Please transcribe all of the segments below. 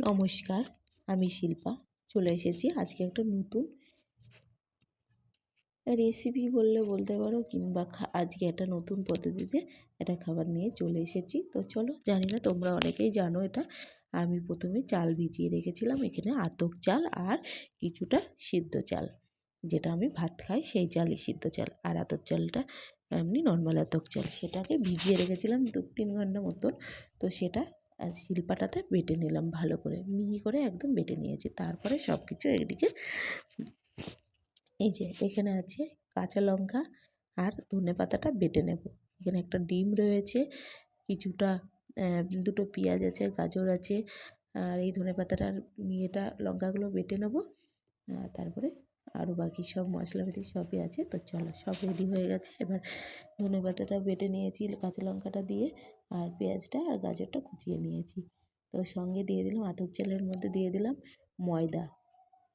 নমস্কার, আমি শিল্পা চলে এসেছি আজকে একটা নতুন রেসিপি বললে বলতে পারো, কিংবা আজকে একটা নতুন পদ্ধতিতে একটা খাবার নিয়ে চলে এসেছি। তো চলো, জানি না তোমরা অনেকেই জানো এটা। আমি প্রথমে চাল ভিজিয়ে রেখেছিলাম, এখানে আতপ চাল আর কিছুটা সিদ্ধ চাল, যেটা আমি ভাত খাই সেই চালই সিদ্ধ চাল, আর আতপ চালটা এমনি নর্মাল আতপ চাল, সেটাকে ভিজিয়ে রেখেছিলাম 2-3 ঘন্টা মতন। তো সেটা শিলপাটাতে বেটে নিলাম, ভালো করে মিহি করে একদম বেটে নিয়েছি। তারপরে সব কিছু একদিকে, এই যে এখানে আছে কাঁচা লঙ্কা আর ধনেপাতাটা বেটে নেব। এখানে একটা ডিম রয়েছে, কিছুটা দুটো পেঁয়াজ আছে, গাজর আছে, আর এই ধনেপাতাটার লঙ্কাগুলো বেটে নেব। তারপরে আরও বাকি সব মশলাপাতি সবই আছে। তো চলো, সব রেডি হয়ে গেছে। এবার ধনেপাতাটা বেটে নিয়েছি কাঁচা লঙ্কাটা দিয়ে, আর পেঁয়াজটা আর গাজরটা কুচিয়ে নিয়েছি। তো সঙ্গে দিয়ে দিলাম আতপ চালের মধ্যে দিয়ে দিলাম ময়দা।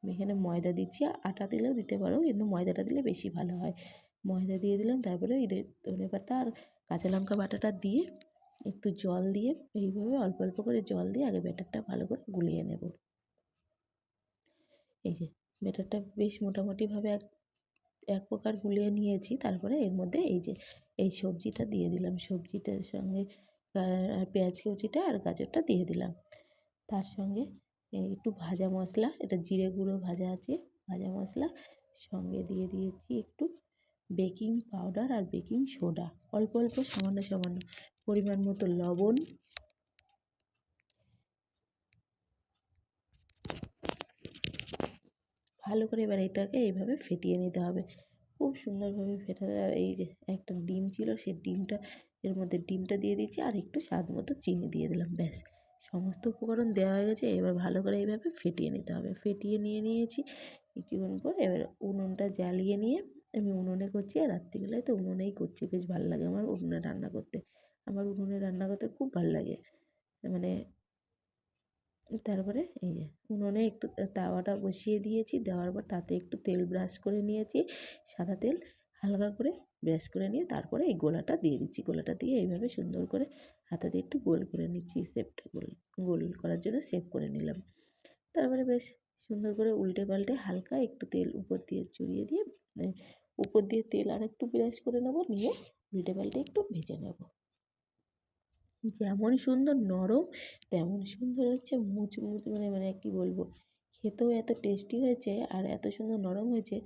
এখানে ময়দা দিচ্ছি, আটা দিলেও দিতে পারো, কিন্তু ময়দাটা দিলে বেশি ভালো হয়। ময়দা দিয়ে দিলাম, তারপরে ধনেপাতা আর কাঁচা লঙ্কা বাটাটা দিয়ে একটু জল দিয়ে, এইভাবে অল্প অল্প করে জল দিয়ে আগে ব্যাটারটা ভালো করে গুলিয়ে নেব। এই যে ব্যাটারটা বেশ মোটামুটিভাবে এক প্রকার গুলিয়ে নিয়েছি। তারপরে এর মধ্যে এই সবজিটা দিয়ে দিলাম, সবজিটার সঙ্গে আর পেঁয়াজ কুচিটা আর গাজরটা দিয়ে দিলাম। তার সঙ্গে একটু ভাজা মশলা, এটা জিরে গুঁড়ো ভাজা আছে, ভাজা মশলা সঙ্গে দিয়ে দিয়েছি একটু বেকিং পাউডার আর বেকিং সোডা, অল্প অল্প সামান্য সামান্য পরিমাণ মতো লবণ। ভালো করে এবার এটাকে এইভাবে ফেটিয়ে নিতে হবে, খুব সুন্দরভাবে ফেটাতে। আর এই যে একটা ডিম ছিল, সেই ডিমটা এর মধ্যে ডিমটা দিয়ে দিচ্ছি, আর একটু স্বাদ মতো চিনি দিয়ে দিলাম। ব্যাস, সমস্ত উপকরণ দেওয়া হয়ে গেছে। এবার ভালো করে এইভাবে ফেটিয়ে নিতে হবে। ফেটিয়ে নিয়েছি কিছুক্ষণ পর। এবার উনুনটা জ্বালিয়ে নিয়ে, আমি উনুনে করছি, আর রাত্রিবেলায় তো উনুনেই করছি, বেশ ভালো লাগে আমার উনুনে রান্না করতে। আমার উনুনে রান্না করতে খুব ভালো লাগে। মানে তারপরে এই যে উনুনে একটু তাওয়াটা বসিয়ে দিয়েছি, দেওয়ার পর তাতে একটু তেল ব্রাশ করে নিয়েছি, সাদা তেল হালকা করে ব্রাশ করে নিয়ে তারপরে এই গোলাটা দিয়ে দিচ্ছি। গোলাটা দিয়ে এইভাবে সুন্দর করে হাতা দিয়ে একটু গোল করে নিচ্ছি, শেপটা গোল করার জন্য শেপ করে নিলাম। তারপরে বেশ সুন্দর করে উল্টে পাল্টে হালকা একটু তেল উপর দিয়ে চড়িয়ে দিয়ে, উপর দিয়ে তেল আর একটু ব্রাশ করে নেব, নিয়ে উল্টে পাল্টে একটু ভেজে নেব। যেমন সুন্দর নরম, তেমন সুন্দর হচ্ছে মুচমুচে, মানে কী বলবো, খেতেও এত টেস্টি হয়েছে আর এত সুন্দর নরম হয়েছে,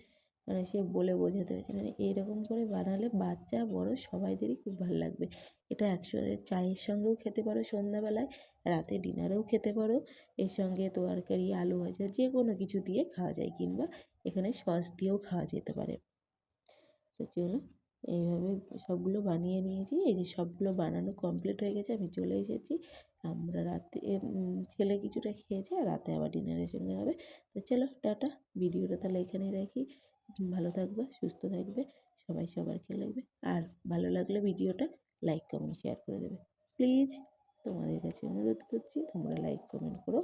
মানে সে বলে বোঝাতে পারছি না। মানে এইরকম করে বানালে বাচ্চা বড় সবাইদেরই খুব ভালো লাগবে। এটা একসঙ্গে চায়ের সঙ্গেও খেতে পারো, সন্ধ্যাবেলায় রাতে ডিনারেও খেতে পারো। এর সঙ্গে তরকারি, আলু ভাজা, যে কোনো কিছু দিয়ে খাওয়া যায়, কিংবা এখানে সস দিয়েও খাওয়া যেতে পারে। তো চলো, এইভাবে সবগুলো বানিয়ে নিয়েছি। এই যে সবগুলো বানানো কমপ্লিট হয়ে গেছে, আমি চলে এসেছি। আমরা রাতে ছেলে কিছুটা খেয়েছে, আর রাতে আবার ডিনারের সঙ্গে হবে। তো চলো, টাটা। ভিডিওটা তাহলে এখানেই রাখি। ভালো থাকবে, সুস্থ থাকবে, সবাই সবার খেয়াল রাখবে। আর ভালো লাগলে ভিডিওটা লাইক কমেন্ট শেয়ার করে দেবে প্লিজ। তোমাদের কাছে অনুরোধ করছি, তোমরা লাইক কমেন্ট করো।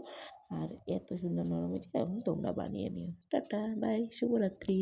আর এত সুন্দর নরম হয়েছে, এখন তোমরা বানিয়ে নিও। টাটা, বাই, শুভরাত্রি।